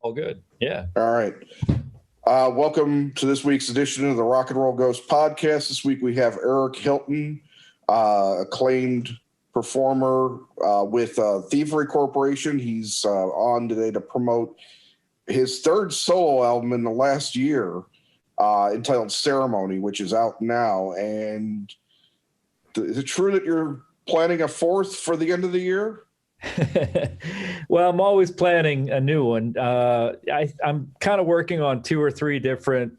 All good. Yeah. All right. Welcome to this week's edition of the Rock and Roll Ghost podcast. This week we have Eric Hilton, acclaimed performer with Thievery Corporation. He's on today to promote his third solo album in the last year, entitled Ceremony, which is out now. And is it true that you're planning a fourth for the end of the year? Well, I'm always planning a new one. I'm kind of working on two or three different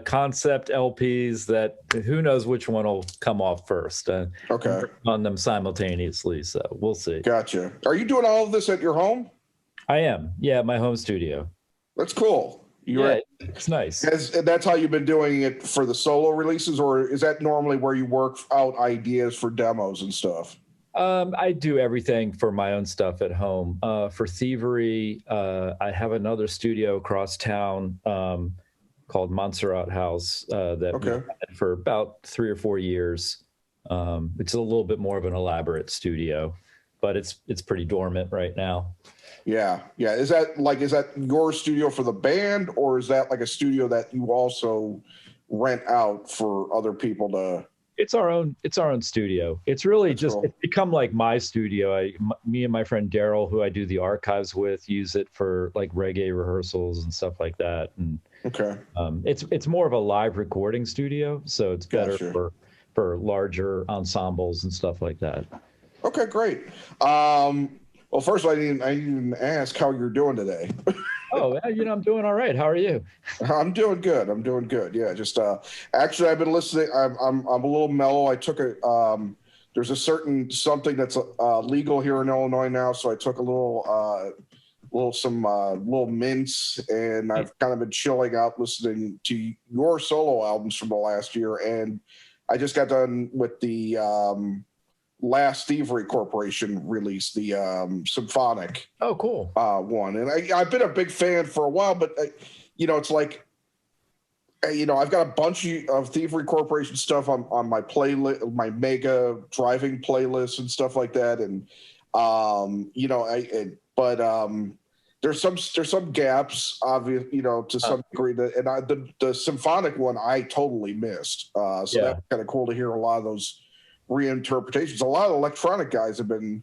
concept LPs that who knows which one will come off first. Okay. On them simultaneously, so we'll see. Gotcha. Are you doing all of this at your home? I am. Yeah, my home studio. That's cool. It's nice. That's how you've been doing it for the solo releases, or is that normally where you work out ideas for demos and stuff? I do everything for my own stuff at home. For Thievery, I have another studio across town called Montserrat House that we had for about 3 or 4 years. It's a little bit more of an elaborate studio, but it's pretty dormant right now. Yeah. Is that your studio for the band, or is that like a studio that you also rent out for other people to? It's our own studio. It's really It's become like my studio. Me and my friend Daryl, who I do the archives with, use it for like reggae rehearsals and stuff like that. And it's more of a live recording studio, so it's better for larger ensembles and stuff like that. Okay, great. Well, first of all, I didn't even ask how you're doing today. Oh, I'm doing all right. How are you? I'm doing good. Yeah, just actually, I've been listening. I'm a little mellow. I took there's a certain something that's legal here in Illinois now, so I took a little mints, and I've kind of been chilling out listening to your solo albums from the last year, and I just got done with the last Thievery Corporation release, the symphonic. Oh, cool. One. And I've been a big fan for a while, but it's like, I've got a bunch of Thievery Corporation stuff on my playlist, my mega driving playlist and stuff like that. And there's some gaps, obvious, to some degree. The symphonic one I totally missed. That's kind of cool to hear a lot of those reinterpretations. A lot of electronic guys have been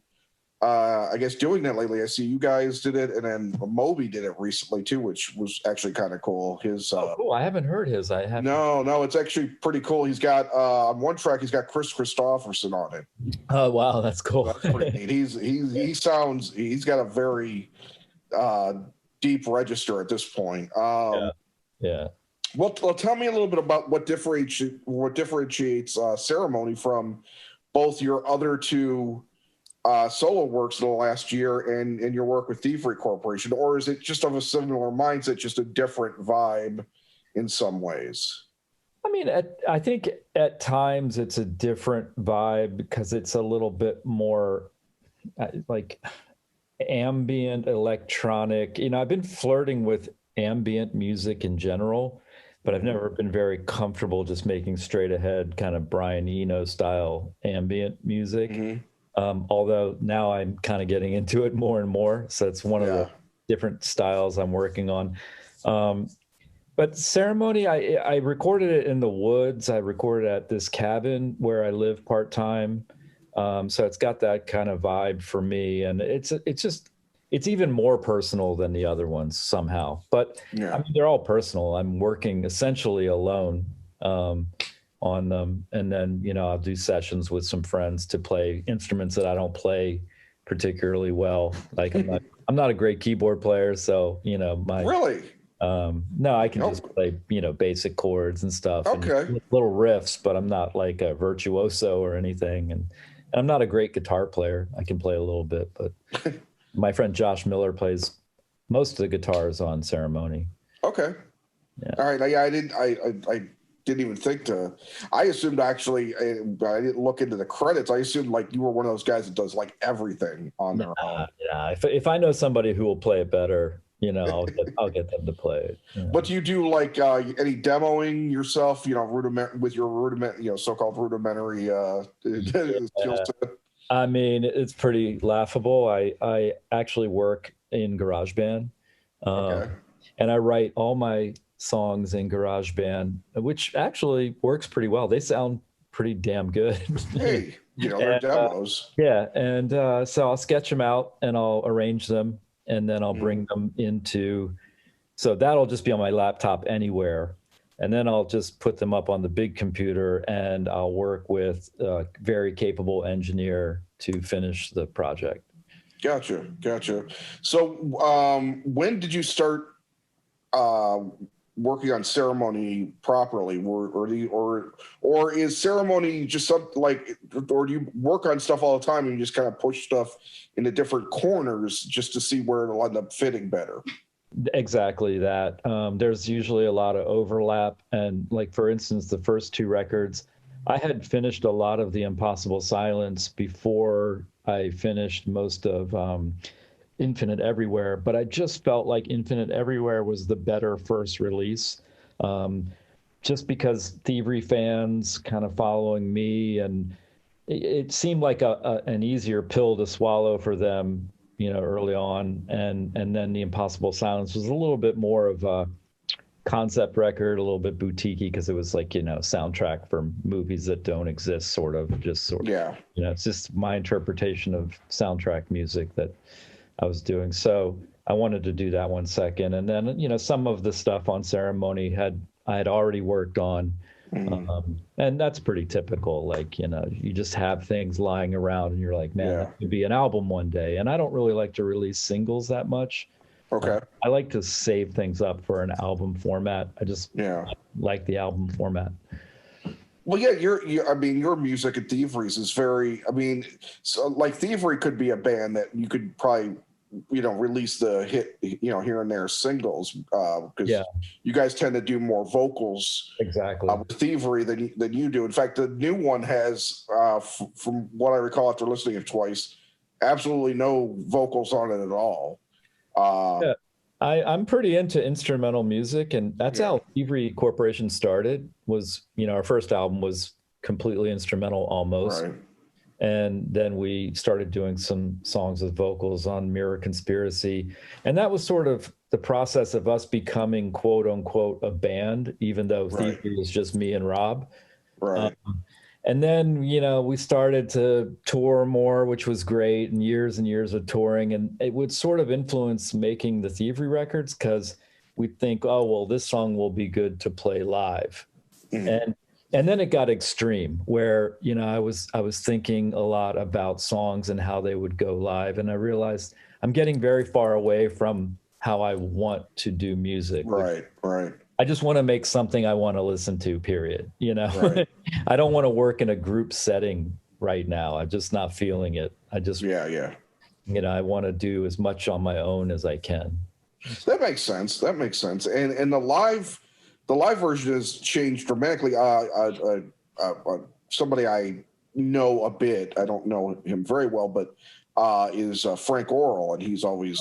I guess doing that lately. I see you guys did it, and then Moby did it recently too, which was actually kind of cool. Cool. I haven't heard his. I haven't. No, it's actually pretty cool. He's got on one track he's got Chris Christopherson on it. Oh wow, that's cool. That's pretty neat. He's got a very deep register at this point. Yeah. Well, tell me a little bit about what differentiates Ceremony from both your other two solo works in the last year and your work with Thievery Corporation, or is it just of a similar mindset, just a different vibe in some ways? I mean, I think at times it's a different vibe because it's a little bit more like ambient electronic. I've been flirting with ambient music in general, but I've never been very comfortable just making straight ahead kind of Brian Eno style ambient music. Mm-hmm. Although now I'm kind of getting into it more and more. So it's one of the different styles I'm working on. But Ceremony, I recorded it in the woods. I recorded at this cabin where I live part-time. So it's got that kind of vibe for me. And it's even more personal than the other ones somehow. But I mean, they're all personal. I'm working essentially alone on them. And then, I'll do sessions with some friends to play instruments that I don't play particularly well. Like I'm not a great keyboard player. So, Really? No, I can just play, basic chords and stuff. Okay. And little riffs, but I'm not like a virtuoso or anything. And I'm not a great guitar player. I can play a little bit, but my friend Josh Miller plays most of the guitars on Ceremony. Okay. Yeah. All right. I didn't even think to. I assumed actually. I didn't look into the credits. I assumed like you were one of those guys that does like everything on their own. Yeah. If I know somebody who will play it better, I'll get them to play it. Yeah. But do you do like any demoing yourself? With your so-called rudimentary skill set. I mean, it's pretty laughable. I actually work in GarageBand, Okay. And I write all my songs in GarageBand, which actually works pretty well. They sound pretty damn good. Hey, they're And, demos. yeah, and so I'll sketch them out and I'll arrange them, and then I'll bring them into. So that'll just be on my laptop anywhere, and then I'll just put them up on the big computer, and I'll work with a very capable engineer to finish the project. Gotcha. So, when did you start working on Ceremony properly? Or is Ceremony just something like, or do you work on stuff all the time and you just kind of push stuff into different corners just to see where it'll end up fitting better? Exactly that. There's usually a lot of overlap. And like, for instance, the first two records, I had finished a lot of the Impossible Silence before I finished most of Infinite Everywhere, but I just felt like Infinite Everywhere was the better first release. Just because Thievery fans kind of following me, and it seemed like an easier pill to swallow for them, early on. And then the Impossible Silence was a little bit more of a concept record, a little bit boutiquey, because it was like, soundtrack for movies that don't exist, sort of. Yeah. It's just my interpretation of soundtrack music that I was doing. So I wanted to do that one second. And then, some of the stuff on Ceremony I had already worked on. And that's pretty typical. Like, you just have things lying around and you're like, man, that could be an album one day. And I don't really like to release singles that much. Okay. I like to save things up for an album format. I just like the album format. Well, yeah, your music at Thievery's is very, so like Thievery could be a band that you could probably, release the hit, here and there singles, because you guys tend to do more vocals exactly with Thievery than you do. In fact, the new one has, from what I recall after listening to it twice, absolutely no vocals on it at all. Yeah. I'm pretty into instrumental music, and that's how Thievery Corporation started. Was, our first album was completely instrumental almost. Right. And then we started doing some songs with vocals on Mirror Conspiracy. And that was sort of the process of us becoming, quote unquote, a band, even though Thievery was just me and Rob. Right. And then, we started to tour more, which was great, and years of touring. And it would sort of influence making the Thievery records, because we'd think, oh, well, this song will be good to play live. And then it got extreme, where, I was thinking a lot about songs and how they would go live. And I realized I'm getting very far away from how I want to do music. Right. I just want to make something I want to listen to, period. Right. I don't want to work in a group setting right now. I'm just not feeling it. I just, I want to do as much on my own as I can. That makes sense. And the live version has changed dramatically. Somebody I know a bit, I don't know him very well, but is Frank Oral, and he's always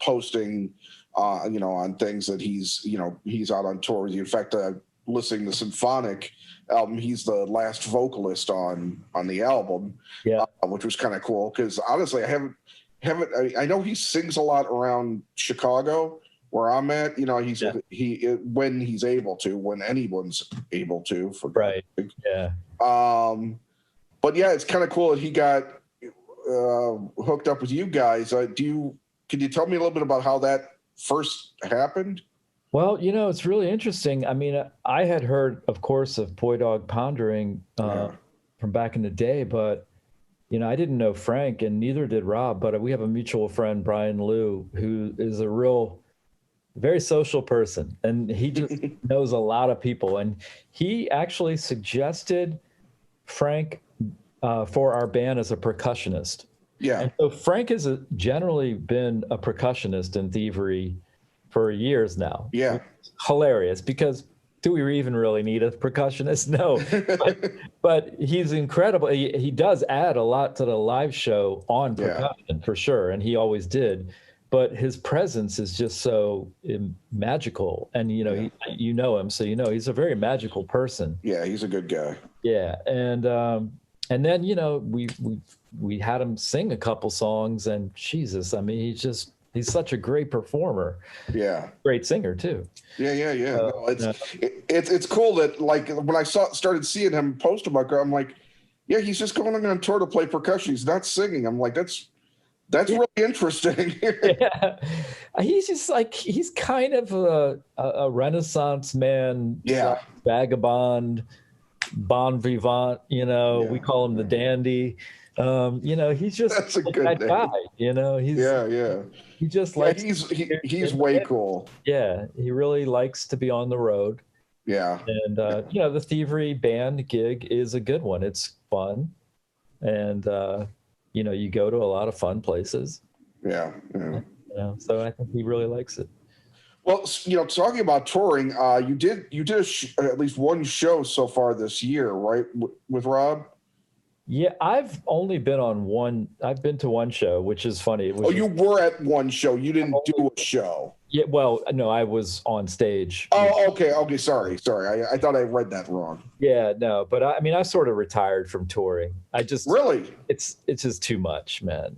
posting, on things that he's out on tour. In fact, listening to Symphonic album, he's the last vocalist on the album, which was kind of cool, because honestly, I know he sings a lot around Chicago, where I'm at. When he's able to, when anyone's able to, for right. But it's kind of cool that he got hooked up with you guys. Can you tell me a little bit about how that first happened? Well, it's really interesting. I had heard, of course, of Poi Dog Pondering from back in the day, but I didn't know Frank, and neither did Rob. But we have a mutual friend, Brian Liu, who is a very social person, and he just knows a lot of people. And he actually suggested Frank for our band as a percussionist. Yeah. And so Frank has generally been a percussionist in Thievery for years now. Yeah. It's hilarious, because do we even really need a percussionist? No. but he's incredible. He does add a lot to the live show on percussion, for sure, and he always did. But his presence is just so magical. And, you know him, so he's a very magical person. Yeah, he's a good guy. Yeah. And then, we had him sing a couple songs, and Jesus, he's just He's such a great performer. Yeah. Great singer too. Yeah. No, it's cool that like when I started seeing him post about it, I'm like, yeah, he's just going on tour to play percussion. He's not singing. I'm like, that's really interesting. Yeah. He's just like, he's kind of a Renaissance man, Yeah. vagabond, bon vivant, we call him the dandy. He's just That's a good that name. guy, Yeah. he just Yeah, likes, he's way cool. Yeah, he really likes to be on the road. Yeah. And, the Thievery band gig is a good one. It's fun. And, you go to a lot of fun places. Yeah. So I think he really likes it. Well, talking about touring, you did at least one show so far this year, right? With Rob? Yeah, I've only been on one. I've been to one show, which is funny. You were at one show. You didn't do a show. Yeah, well, no, I was on stage. Oh, okay. Sorry. I thought I read that wrong. Yeah, no, but I sort of retired from touring. I just really, it's just too much, man.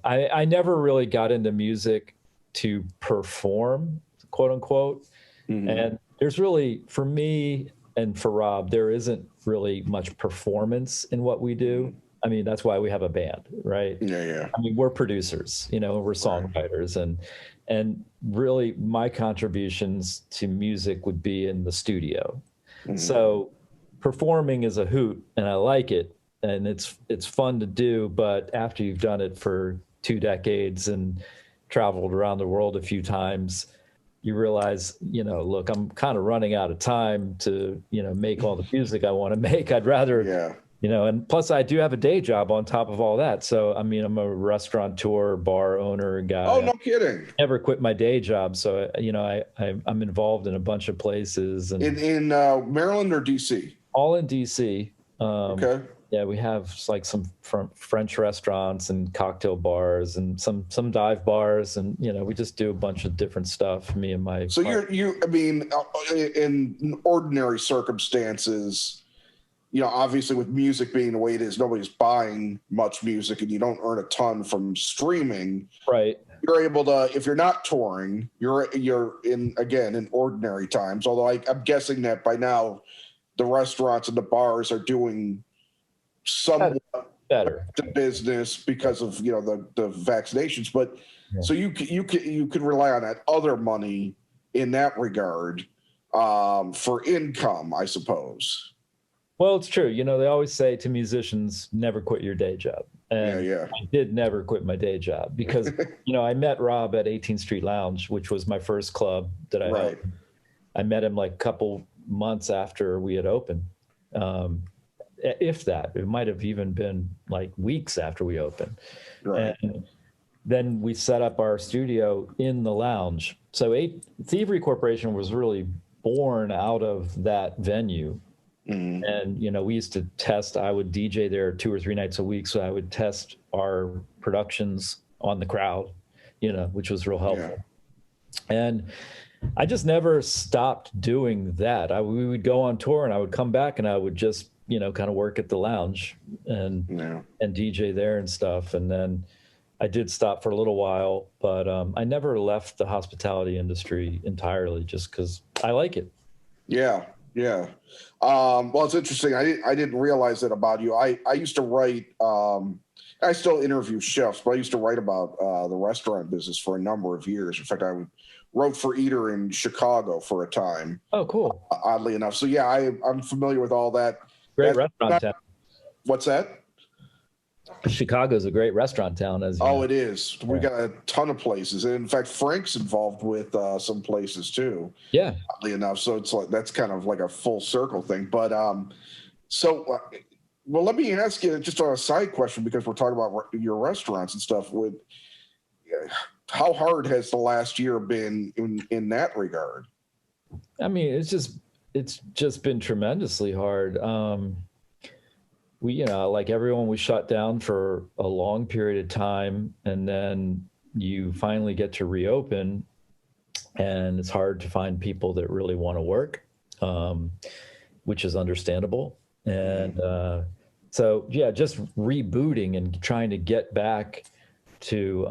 I never really got into music to perform, quote unquote. Mm-hmm. And there's really, for me and for Rob, there isn't really much performance in what we do. I mean, that's why we have a band, right? Yeah. I mean, we're producers, we're songwriters, and really my contributions to music would be in the studio. Mm-hmm. So performing is a hoot, and I like it, and it's fun to do, but after you've done it for 2 decades and traveled around the world a few times, you realize, look, I'm kind of running out of time to, make all the music I want to make. I'd rather, and plus I do have a day job on top of all that. So, I mean, I'm a restaurateur, bar owner guy. Oh, no kidding. I never quit my day job. So, I'm involved in a bunch of places. And in Maryland or DC? All in DC. Okay. Yeah, we have like some French restaurants and cocktail bars and some dive bars, and we just do a bunch of different stuff. Me and my. So I mean, in ordinary circumstances, obviously with music being the way it is, nobody's buying much music, and you don't earn a ton from streaming. Right. You're able to, if you're not touring, you're in ordinary times. Although I'm guessing that by now, the restaurants and the bars are doing somewhat better the business because of the vaccinations, but so you could rely on that other money in that regard for income, I suppose. Well, it's true. They always say to musicians, never quit your day job. And I did never quit my day job because I met Rob at 18th Street Lounge, which was my first club that I opened. I met him like a couple months after we had opened. If that, it might have even been like weeks after we opened. Right. And then we set up our studio in the lounge. So Thievery Corporation was really born out of that venue. Mm-hmm. And, we used to test. I would DJ there 2 or 3 nights a week. So I would test our productions on the crowd, which was real helpful. Yeah. And I just never stopped doing that. We would go on tour and I would come back and I would just, kind of work at the lounge and DJ there and stuff. And then I did stop for a little while, but I never left the hospitality industry entirely just because I like it. Yeah. Well, it's interesting. I didn't realize that about you. I used to write, I still interview chefs, but I used to write about the restaurant business for a number of years. In fact, I wrote for Eater in Chicago for a time. Oh, cool. Oddly enough. So yeah, I'm familiar with all that. Great restaurant town. What's that? Chicago's a great restaurant town, as you know. It is. We got a ton of places. And in fact, Frank's involved with some places too. Yeah. Oddly enough. So it's like, that's kind of like a full circle thing. But well, let me ask you just a side question, because we're talking about your restaurants and stuff. How hard has the last year been in that regard? I mean, it's just been tremendously hard. We, like everyone, we shut down for a long period of time, and then you finally get to reopen, and it's hard to find people that really want to work, which is understandable. And so, yeah, just rebooting and trying to get back to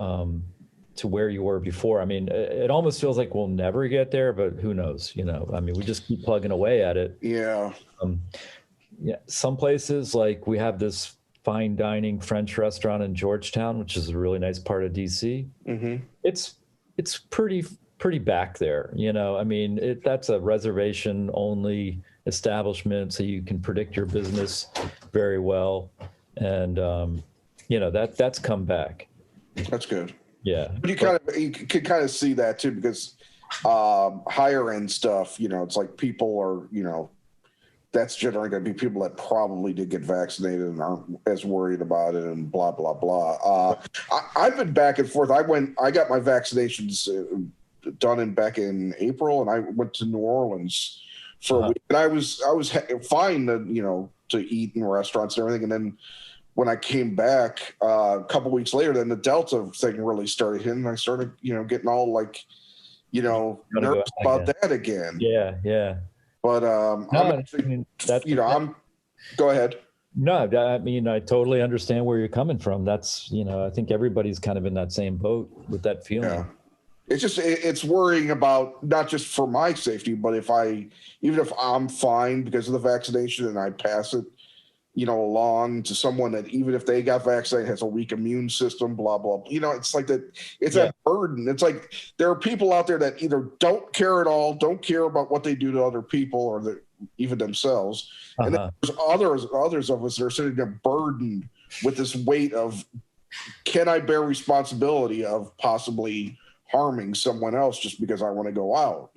to where you were before. I mean, it almost feels like we'll never get there, but who knows? I mean, we just keep plugging away at it. Yeah. Yeah, some places, like we have this fine dining French restaurant in Georgetown, which is a really nice part of DC. It's pretty back there. I mean, that's a reservation only establishment, so you can predict your business very well, and that's come back. That's good. Yeah, but you can kind of see that too, because higher end stuff, it's like people are, that's generally going to be people that probably did get vaccinated and aren't as worried about it, and blah blah blah. I've been back and forth. I got my vaccinations done back in April, and I went to New Orleans for a week, and I was fine to eat in restaurants and everything. And then when I came back a couple weeks later, then the Delta thing really started hitting, and I started getting all like nervous about that again. Yeah. But go ahead. No, I mean, I totally understand where you're coming from. That's, I think everybody's kind of in that same boat with that feeling. Yeah. It's just, it's worrying about not just for my safety, but even if I'm fine because of the vaccination and I pass it, along to someone that even if they got vaccinated has a weak immune system, blah, blah. It's like that. It's that burden. It's like there are people out there that either don't care at all, don't care about what they do to other people or even themselves. And then there's others of us that are sitting there burdened with this weight of, can I bear responsibility of possibly harming someone else just because I want to go out,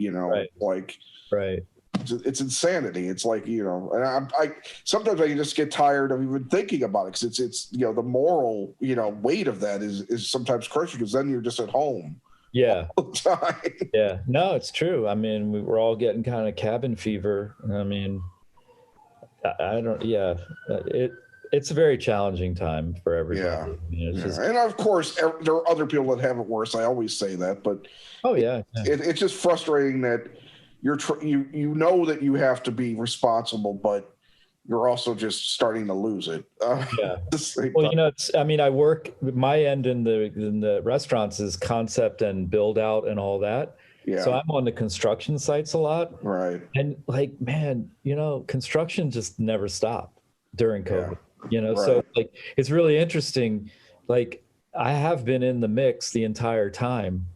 Right. It's insanity. It's like, and I sometimes I can just get tired of even thinking about it, because it's the moral weight of that is sometimes crushing, because then you're just at home all the time. Yeah, no, it's true. I mean, we're all getting kind of cabin fever. I mean, it's a very challenging time for everybody. And of course there are other people that have it worse. I always say that, but it's just frustrating that you know that you have to be responsible, but you're also just starting to lose it. Well, I work, my end in the restaurants is concept and build out and all that. Yeah. So I'm on the construction sites a lot. Right. And like, man, construction just never stopped during COVID. Right. So like, it's really interesting. Like, I have been in the mix the entire time.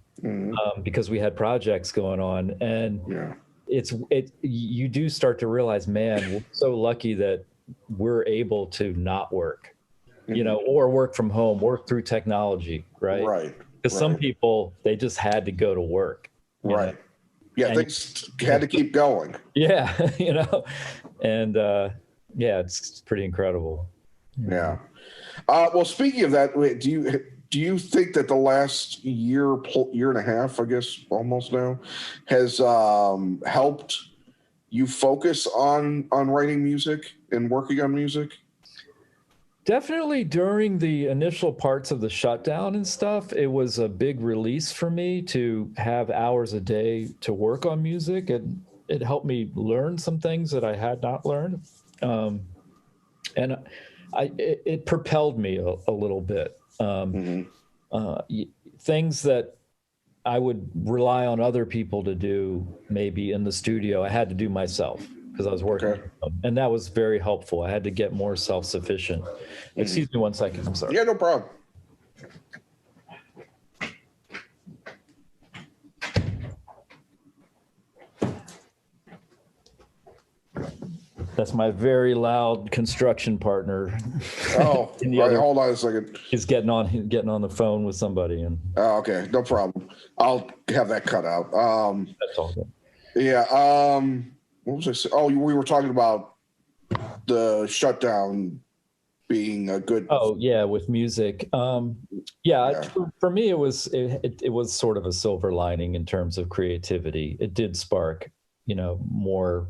Because we had projects going on, and you do start to realize, man, we're so lucky that we're able to not work, or work from home, work through technology, right? Because some people, they just had to go to work, right? Yeah, things had to keep going. Yeah, and it's pretty incredible. Yeah. Well, speaking of that, do you think that the last year and a half, I guess almost now, has helped you focus on writing music and working on music? Definitely during the initial parts of the shutdown and stuff, it was a big release for me to have hours a day to work on music. It helped me learn some things that I had not learned. And it propelled me a little bit. Things that I would rely on other people to do, maybe in the studio, I had to do myself because I was working. And that was very helpful. I had to get more self-sufficient. Excuse me one second. I'm sorry. Yeah, no problem. That's my very loud construction partner. Oh, right, hold on a second. He's getting on the phone with somebody. Okay, no problem. I'll have that cut out. That's all good. Yeah. What was I saying? Oh, we were talking about the shutdown being a good. Oh yeah, with music. For me, it was sort of a silver lining in terms of creativity. It did spark, more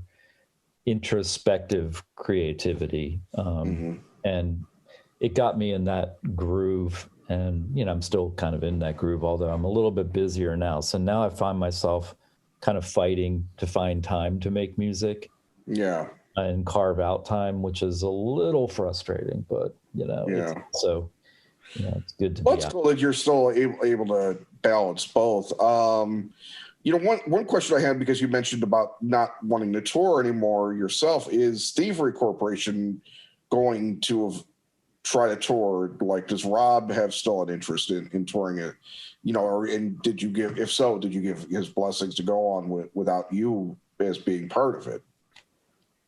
introspective creativity, and it got me in that groove, and I'm still kind of in that groove, although I'm a little bit busier now. So now I find myself kind of fighting to find time to make music and carve out time, which is a little frustrating, but so it's good to Well, be it's out. cool that you're still able to balance both. One question I had, because you mentioned about not wanting to tour anymore yourself, is Thievery Corporation going to try to tour? Like, does Rob have still an interest in touring it? And if so, did you give his blessings to go on without you as being part of it?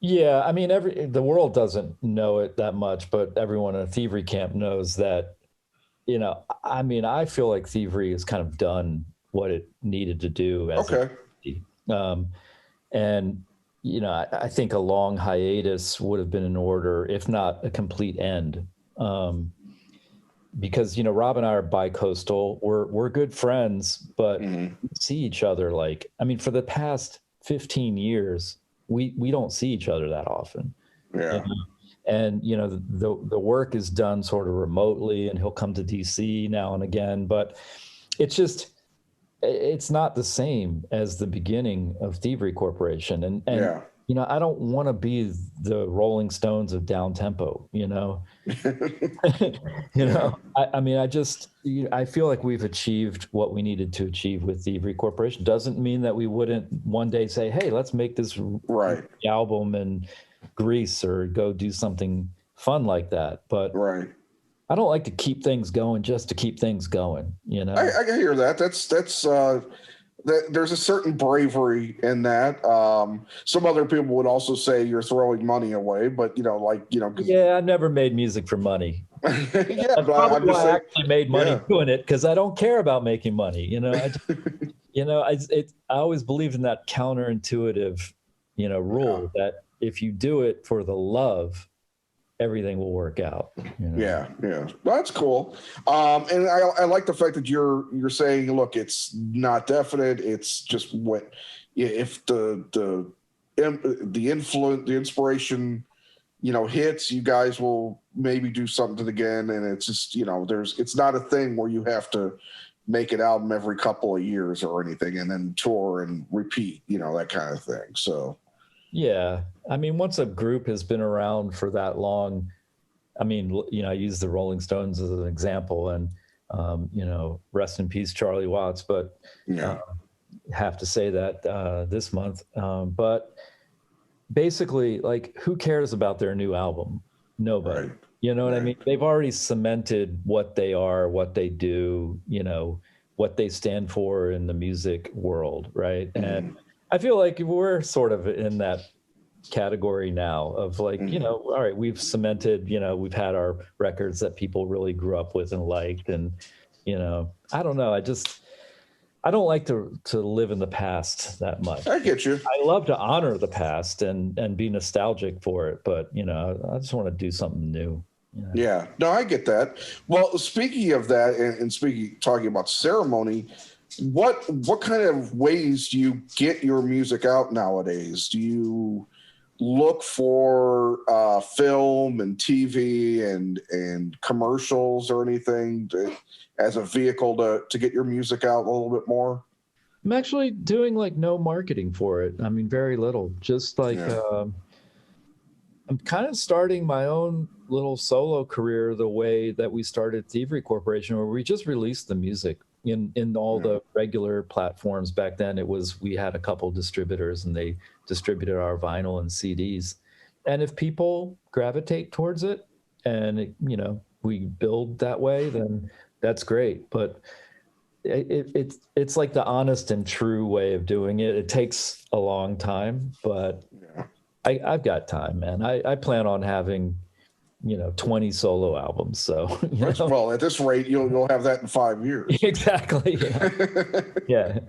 Yeah, I mean, the world doesn't know it that much, but everyone in a thievery camp knows that. I mean, I feel like Thievery has kind of done what it needed to do as Okay. and I think a long hiatus would have been in order, if not a complete end. Because Rob and I are bi-coastal. We're good friends, but Mm-hmm. we see each other for the past 15 years, we don't see each other that often. Yeah. And the work is done sort of remotely, and he'll come to DC now and again, but it's not the same as the beginning of Thievery Corporation. And Yeah. I don't want to be the Rolling Stones of down tempo. Yeah. I mean, I feel like we've achieved what we needed to achieve with Thievery Corporation. Doesn't mean that we wouldn't one day say, hey, let's make this Right. album in Greece or go do something fun like that. But Right. I don't like to keep things going just to keep things going. I can hear that. There's a certain bravery in that. Some other people would also say you're throwing money away, but yeah, I've never made music for money. yeah, That's but probably I'm just why I saying, actually made money yeah. doing it, because I don't care about making money. I always believed in that counterintuitive, rule that if you do it for the love, everything will work out. Yeah. Well, that's cool. And I like the fact that you're saying, look, it's not definite. It's just if the influence, the inspiration, hits, you guys will maybe do something again. And it's just, it's not a thing where you have to make an album every couple of years or anything and then tour and repeat, that kind of thing. So. Yeah. I mean, once a group has been around for that long, I mean, I use the Rolling Stones as an example, and, rest in peace, Charlie Watts, but Yeah. Have to say that this month. But basically, like, who cares about their new album? Nobody. Right. You know what I Right. mean? They've already cemented what they are, what they do, what they stand for in the music world, right? Mm-hmm. And I feel like we're sort of in that category now of like, Mm-hmm. all right, we've cemented, we've had our records that people really grew up with and liked. And, I don't know. I don't like to live in the past that much. I get you. I love to honor the past and be nostalgic for it, but I just want to do something new. Yeah, no, I get that. Well, speaking of that, and talking about ceremony, what kind of ways do you get your music out nowadays? Do you look for film and TV and commercials or anything as a vehicle to get your music out a little bit more? I'm actually doing like no marketing for it. I mean, very little. Just like I'm kind of starting my own little solo career the way that we started Thievery Corporation, where we just released the music in all the regular platforms. Back then we had a couple distributors and they distributed our vinyl and CDs. And if people gravitate towards it and we build that way, then that's great. But it's like the honest and true way of doing it. It takes a long time, but I've got time, man. I plan on having 20 solo albums. So well, at this rate, you'll have that in 5 years. Exactly. Yeah.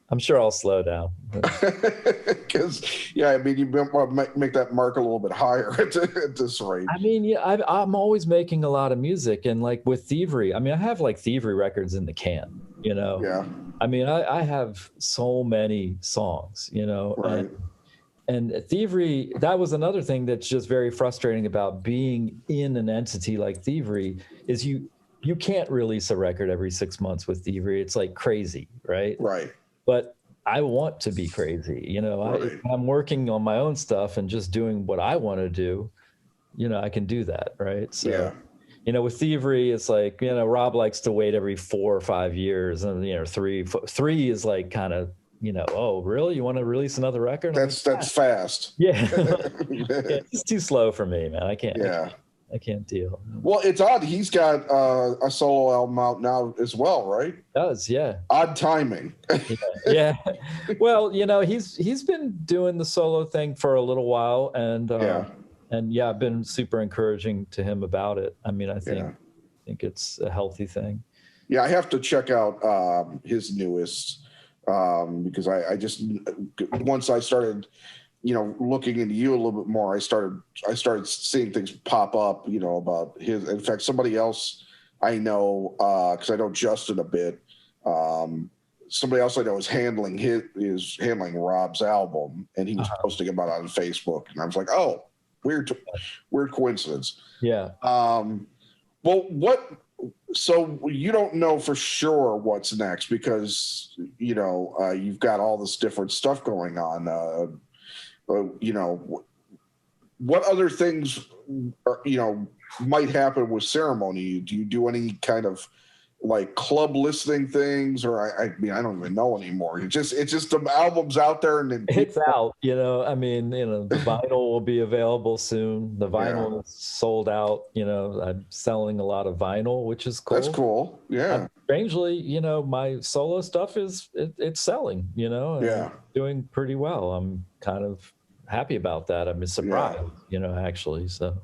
I'm sure I'll slow down. Because I mean, you want to make that mark a little bit higher at this rate. I mean, yeah, I'm always making a lot of music, and like with Thievery, I mean, I have like Thievery records in the can. Yeah. I mean, I have so many songs. Right. And Thievery, that was another thing that's just very frustrating about being in an entity like Thievery is you can't release a record every 6 months with Thievery. It's like crazy, right? Right. But I want to be crazy. Right. I'm working on my own stuff and just doing what I want to do. I can do that, right? So, with Thievery, it's like, Rob likes to wait every 4 or 5 years, and three is like kind of, oh, really? You want to release another record? I'm like, That's fast. yeah. It's too slow for me, man. I can't. Yeah. I can't deal. Well, it's odd. He's got a solo album out now as well, right? Does, yeah. Odd timing. Yeah. Well, he's been doing the solo thing for a little while, and I've been super encouraging to him about it. I mean, I think it's a healthy thing. Yeah, I have to check out his newest because I just, once I started looking into you a little bit more, I started seeing things pop up, about his. In fact, somebody else I know, because I know Justin a bit. Somebody else I know is handling Rob's album, and he was posting about it on Facebook, and I was like, oh, weird coincidence. Yeah. Well, so you don't know for sure what's next because you've got all this different stuff going on. What other things might happen with Ceremony? Do you do any kind of like club listening things, or I mean, I don't even know anymore. It's just the album's out there and it's out. I mean, the vinyl will be available soon. The vinyl is sold out. I'm selling a lot of vinyl, which is cool. That's cool. Yeah. Strangely, my solo stuff it's selling. And doing pretty well. I'm kind of happy about that. I'm surprised. Actually. So.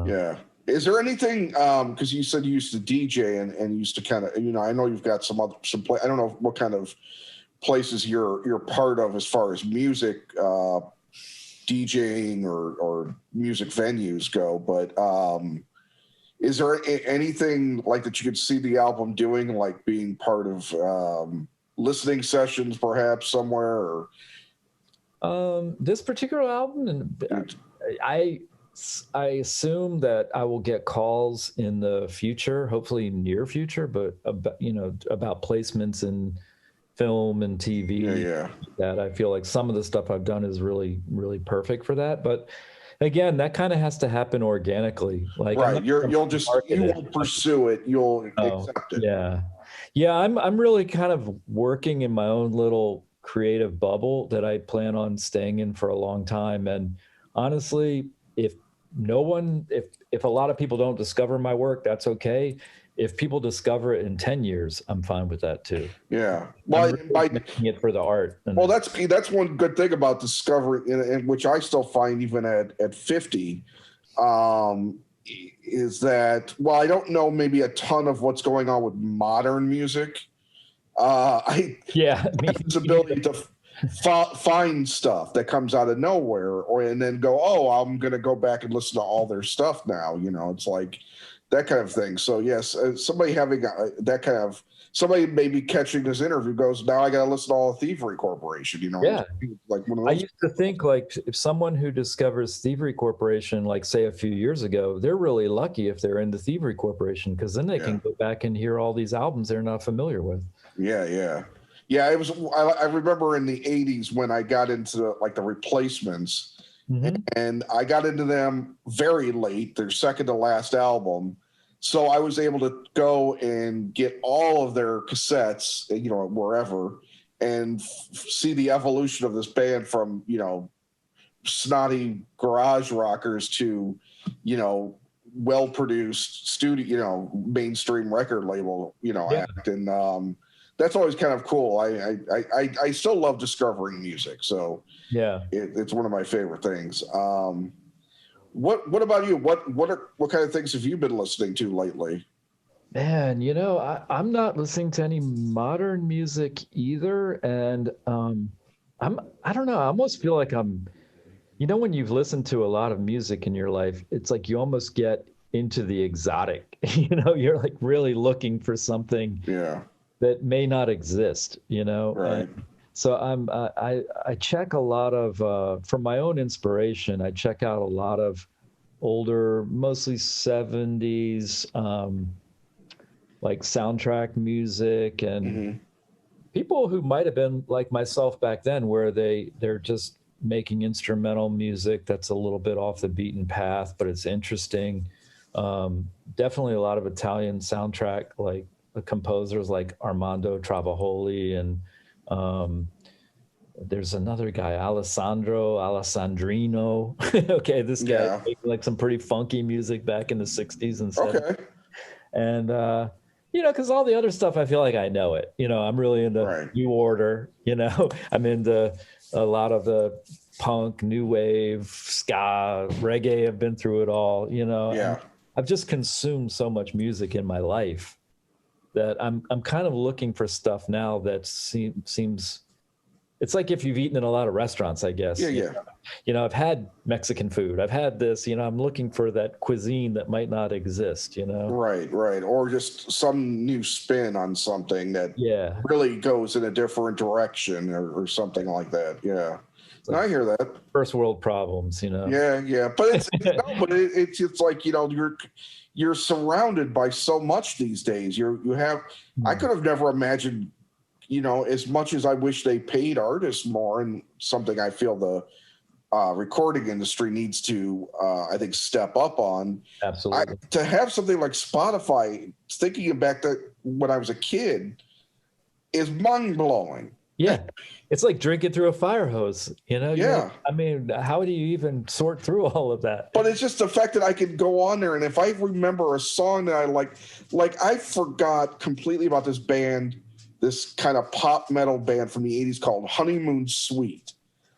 Yeah. Is there anything, because you said you used to DJ and used to kind of, I know you've got some I don't know what kind of places you're part of as far as music DJing or music venues go, but is there anything like that you could see the album doing, like being part of listening sessions perhaps somewhere? Or this particular album, I assume that I will get calls in the future, hopefully near future, but about placements in film and TV. Yeah. That I feel like some of the stuff I've done is really, really perfect for that. But again, that kind of has to happen organically. Like, right, you won't pursue it. You'll accept it. Yeah. I'm really kind of working in my own little creative bubble that I plan on staying in for a long time. And honestly, if a lot of people don't discover my work, that's okay. If people discover it in 10 years, I'm fine with that too. Yeah. Well, making it for the art. Well, that's one good thing about discovery, and which I still find even at 50, is that, I don't know maybe a ton of what's going on with modern music. I have this ability to find stuff that comes out of nowhere, and then go, oh, I'm going to go back and listen to all their stuff now. It's like that kind of thing. So yes, somebody having that kind of, somebody maybe catching this interview goes, now I got to listen to all of Thievery Corporation. Yeah. Like one of those. I used to think like if someone who discovers Thievery Corporation, like say a few years ago, they're really lucky if they're into Thievery Corporation, because then they can go back and hear all these albums they're not familiar with. Yeah. It was. I remember in the 80s when I got into the Replacements, and I got into them very late, their second to last album. So I was able to go and get all of their cassettes, wherever, and see the evolution of this band from, snotty garage rockers to, well-produced studio, mainstream record label, act. And that's always kind of cool. I still love discovering music. So it's one of my favorite things. What about you? What kind of things have you been listening to lately? Man, I'm not listening to any modern music either, and I don't know. I almost feel like I'm, when you've listened to a lot of music in your life, it's like you almost get into the exotic. You're like really looking for something that may not exist. Right. And so I check a lot of for my own inspiration. I check out a lot of older, mostly 70s, like soundtrack music, and people who might have been like myself back then, where they're just making instrumental music that's a little bit off the beaten path, but it's interesting. Definitely a lot of Italian soundtrack, like the composers like Armando Travajoli, and there's another guy, Alessandrino. Okay, this guy Yeah. made like some pretty funky music back in the 60s and 70s. Okay. And because all the other stuff, I feel like I know it. I'm really into Right. New Order. I'm into a lot of the punk, new wave, ska, reggae. I've been through it all. And Yeah. I've just consumed so much music in my life that I'm kind of looking for stuff now that seems. It's like if you've eaten in a lot of restaurants, I guess. Yeah. I've had Mexican food. I've had this. I'm looking for that cuisine that might not exist. Right. Or just some new spin on something that Yeah. really goes in a different direction or something like that. Yeah. Like I hear that. first world problems. Yeah. But it's like, you're surrounded by so much these days. I could have never imagined, as much as I wish they paid artists more, and something I feel the recording industry needs to, I think, step up on. Absolutely. To have something like Spotify, thinking back to when I was a kid, is mind blowing. Yeah. It's like drinking through a fire hose, Yeah. I mean, how do you even sort through all of that? But it's just the fact that I could go on there, and if I remember a song that I like I forgot completely about this band, this kind of pop metal band from the 80s called Honeymoon Suite.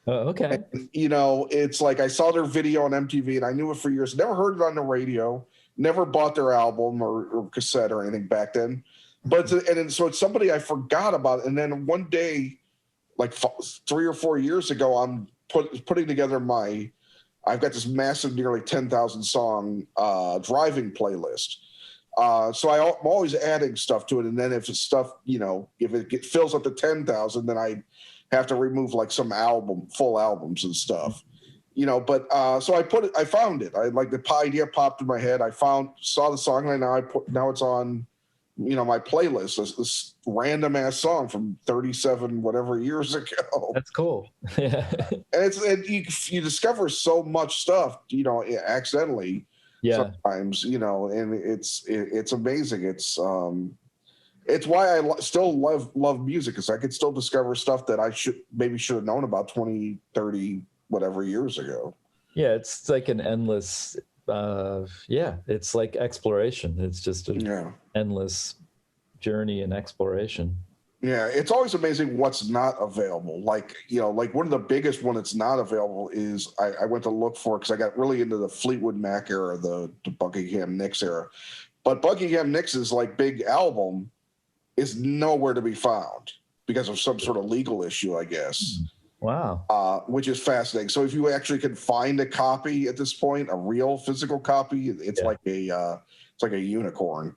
Oh, okay. And, it's like I saw their video on MTV and I knew it for years. Never heard it on the radio, never bought their album or cassette or anything back then. But so it's somebody I forgot about. And then one day, like 3 or 4 years ago, I'm putting together I've got this massive, nearly 10,000 song driving playlist. So I'm always adding stuff to it. And then if it's stuff, if it fills up to 10,000, then I have to remove like some full albums and stuff, but so I found it. The idea popped in my head. Saw the song, and now it's on, my playlist, this random ass song from 37 whatever years ago. That's cool. Yeah. And you discover so much stuff, accidentally. Yeah. Sometimes, and it's amazing. It's why I still love music, because I could still discover stuff that I should have known about 20, 30, whatever years ago. Yeah, it's like an endless it's like exploration. It's just an endless journey and exploration. Yeah, it's always amazing what's not available. Like one of the biggest one that's not available is I went to look for, because I got really into the Fleetwood Mac era, the Buckingham Nicks era. But Buckingham Nicks' like big album is nowhere to be found because of some sort of legal issue, I guess. Wow. Which is fascinating. So if you actually can find a copy at this point, a real physical copy, it's like a unicorn.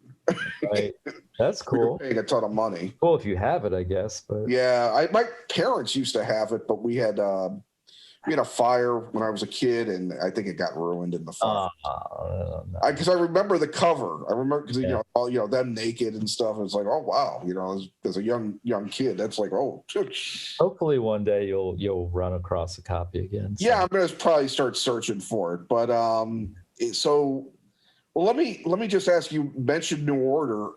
Right. That's cool. You're paying a ton of money. Cool if you have it, I guess. But yeah, my parents used to have it, but we had a fire when I was a kid, and I think it got ruined in the fire. Because I remember the cover. I remember because them naked and stuff. It's like, oh wow, as a young kid, that's like, oh. Hopefully one day you'll run across a copy again. So. Yeah, I'm gonna probably start searching for it. But well, let me just ask you. Mentioned New Order,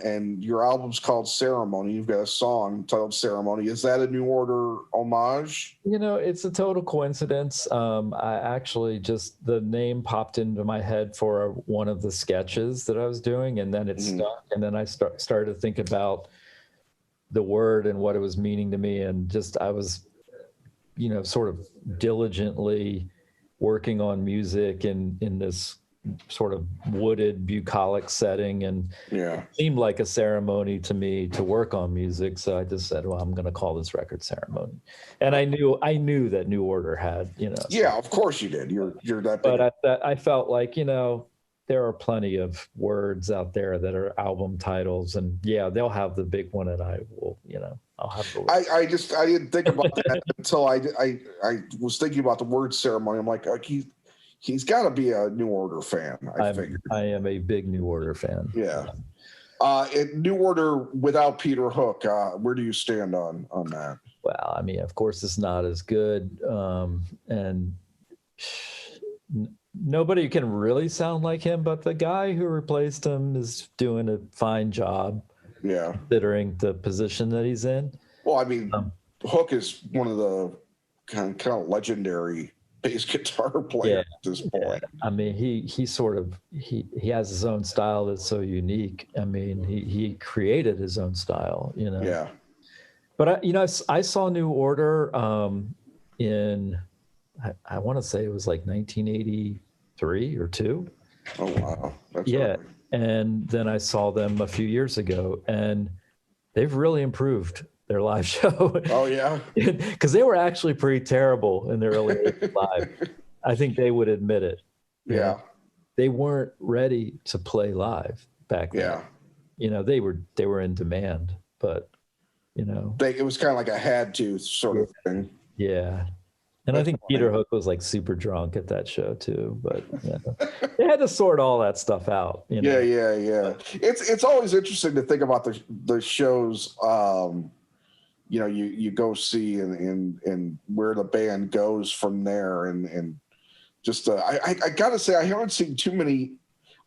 and your album's called Ceremony. You've got a song titled Ceremony. Is that a New Order homage? It's a total coincidence. I actually the name popped into my head for one of the sketches that I was doing, and then it stuck. And then I started to think about the word and what it was meaning to me, and I was, sort of diligently working on music in this sort of wooded bucolic setting, and it seemed like a ceremony to me to work on music. So I just said, well, I'm going to call this record Ceremony. And I knew that New Order had, Yeah, of course you did. You're that big. But I felt like, there are plenty of words out there that are album titles, and they'll have the big one, and I will, I'll have to. I didn't think about that until I was thinking about the word ceremony. I'm like, he's got to be a New Order fan. I am a big New Order fan. Yeah. New Order without Peter Hook, where do you stand on that? Well, I mean, of course, it's not as good, and nobody can really sound like him, but the guy who replaced him is doing a fine job. Yeah. Considering the position that he's in. Well, I mean, Hook is one of the kind of legendary bass guitar players at this point. Yeah. I mean, he sort of he has his own style that's so unique. I mean, he created his own style, you know. Yeah. But I saw New Order in I want to say it was like 1983 or 2. Oh wow. That's yeah. early. And then I saw them a few years ago, and they've really improved their live show. Oh yeah. Because they were actually pretty terrible in their early days live. I think they would admit it. Yeah. You know, they weren't ready to play live back then. Yeah. You know, they were in demand, but you know, it was kind of like a had to sort of thing. Yeah. And I think Peter Hook was like super drunk at that show too, but yeah. They had to sort all that stuff out. You know? Yeah. It's always interesting to think about the shows. You know, you go see and where the band goes from there, and just I gotta say I haven't seen too many.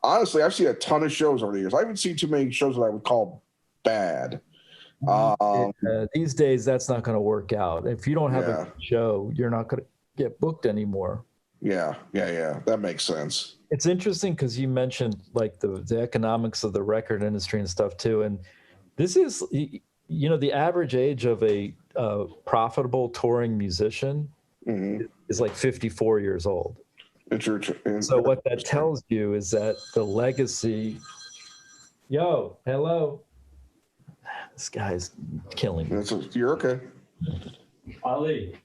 Honestly, I've seen a ton of shows over the years. I haven't seen too many shows that I would call bad. These days, that's not going to work out. If you don't have a show, you're not going to get booked anymore. Yeah. That makes sense. It's interesting because you mentioned like the economics of the record industry and stuff too. And this is, you know, the average age of a profitable touring musician is like 54 years old. So what that tells you is that the legacy. Yo, hello. This guy's killing me. You're okay. Ali.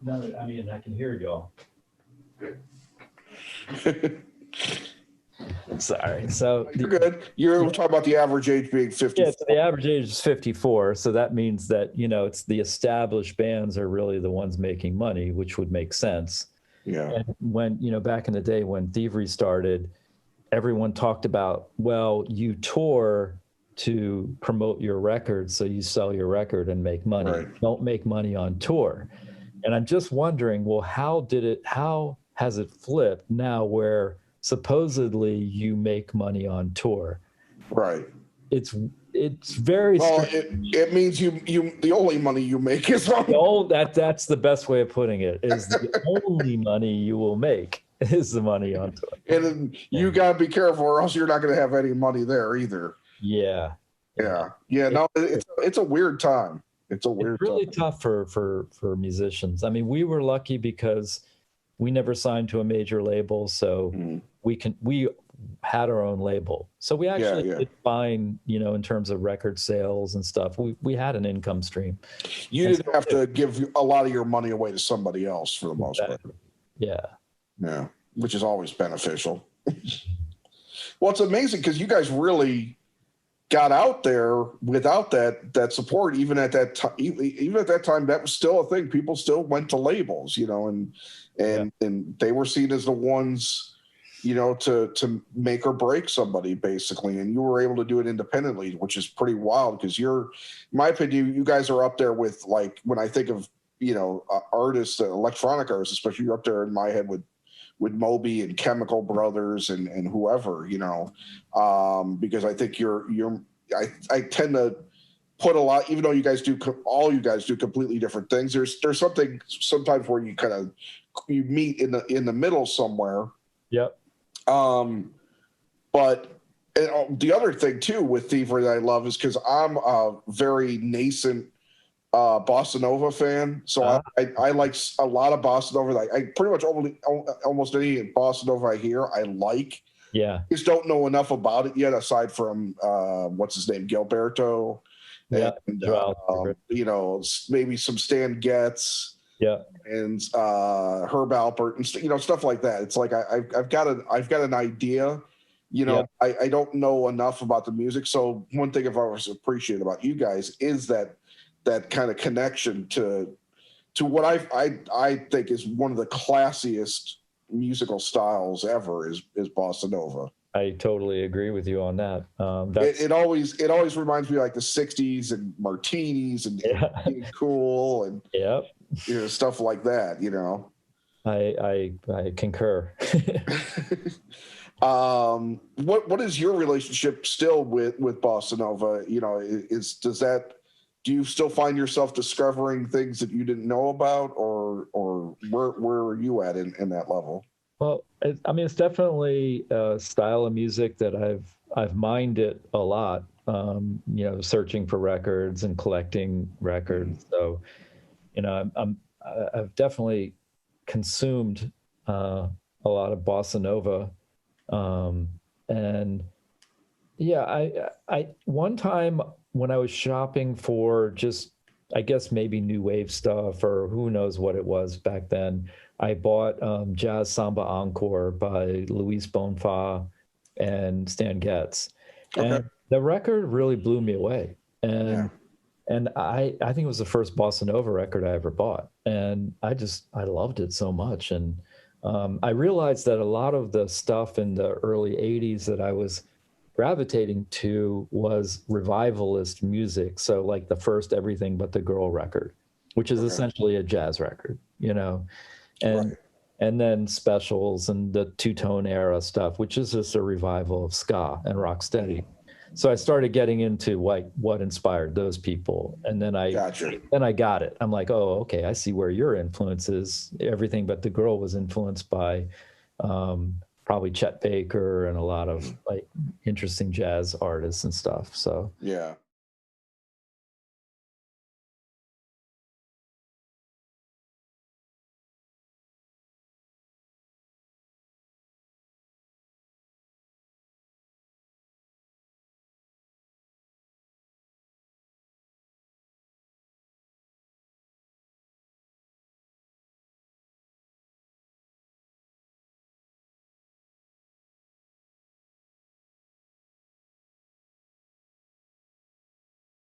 No, I mean, I can hear y'all. Sorry. So you're good. You're talking about the average age being 54. Yeah, so the average age is 54. So that means that, you know, it's the established bands are really the ones making money, which would make sense. Yeah. And when, you know, back in the day when Thievery started, everyone talked about, well, you tour to promote your record, so you sell your record and make money. Right. Don't make money on tour. And I'm just wondering, well, how has it flipped now where supposedly you make money on tour? Right. It's very well. It means you the only money you make is on. That's the best way of putting it. Is the only money you will make is the money on tour. And then you got to be careful, or else you're not going to have any money there either. Yeah. No, it's a weird time. It's really tough for musicians. I mean, we were lucky because we never signed to a major label, so we had our own label. So we actually did fine, you know, in terms of record sales and stuff. We had an income stream. You didn't have to give a lot of your money away to somebody else for the most part. Yeah, which is always beneficial. Well, it's amazing because you guys really got out there without that support. Even at that time, that was still a thing. People still went to labels, you know, and they were seen as the ones, you know, to make or break somebody basically. And you were able to do it independently, which is pretty wild because in my opinion, you guys are up there with, like, when I think of, you know, artists, electronic artists, especially, you're up there in my head with Moby and Chemical Brothers and whoever, you know, because I think I tend to put a lot, even though you guys do completely different things. There's something sometimes where you meet in the middle somewhere. Yep. But the other thing too with Thievery that I love is because I'm a very nascent Bossa Nova fan, so I like a lot of Bossa Nova. I pretty much almost any Bossa Nova I hear I like. Yeah, just don't know enough about it yet, aside from what's his name, Gilberto. Yeah, and you know, maybe some Stan Getz. Yeah, and Herb Alpert and you know, stuff like that. It's like I've got an idea. You know, I don't know enough about the music. So one thing I've always appreciated about you guys is that kind of connection to what I think is one of the classiest musical styles ever is Bossa Nova. I totally agree with you on that. It always reminds me of like the 60s and martinis and being cool and stuff like that, I concur. What is your relationship still with Bossa Nova? Do you still find yourself discovering things that you didn't know about, or where are you at in that level? Well, I mean, it's definitely a style of music that I've mined it a lot. Searching for records and collecting records. So, I've definitely consumed a lot of bossa nova, and yeah, I one time when I was shopping for just, I guess maybe new wave stuff or who knows what it was back then, I bought Jazz Samba Encore by Luis Bonfa and Stan Getz, Okay. and the record really blew me away. And Yeah. and I think it was the first bossa nova record I ever bought, and I loved it so much. And I realized that a lot of the stuff in the early '80s that I was gravitating to was revivalist music. So like the first Everything But the Girl record, which is Okay. essentially a jazz record, and Right. and then Specials and the two-tone era stuff, which is just a revival of ska and rocksteady. So I started getting into like what inspired those people, and Gotcha. then I got it. I'm like, oh, okay, I see where your influence is. Everything But the Girl was influenced by probably Chet Baker and a lot of like interesting jazz artists and stuff. So Yeah.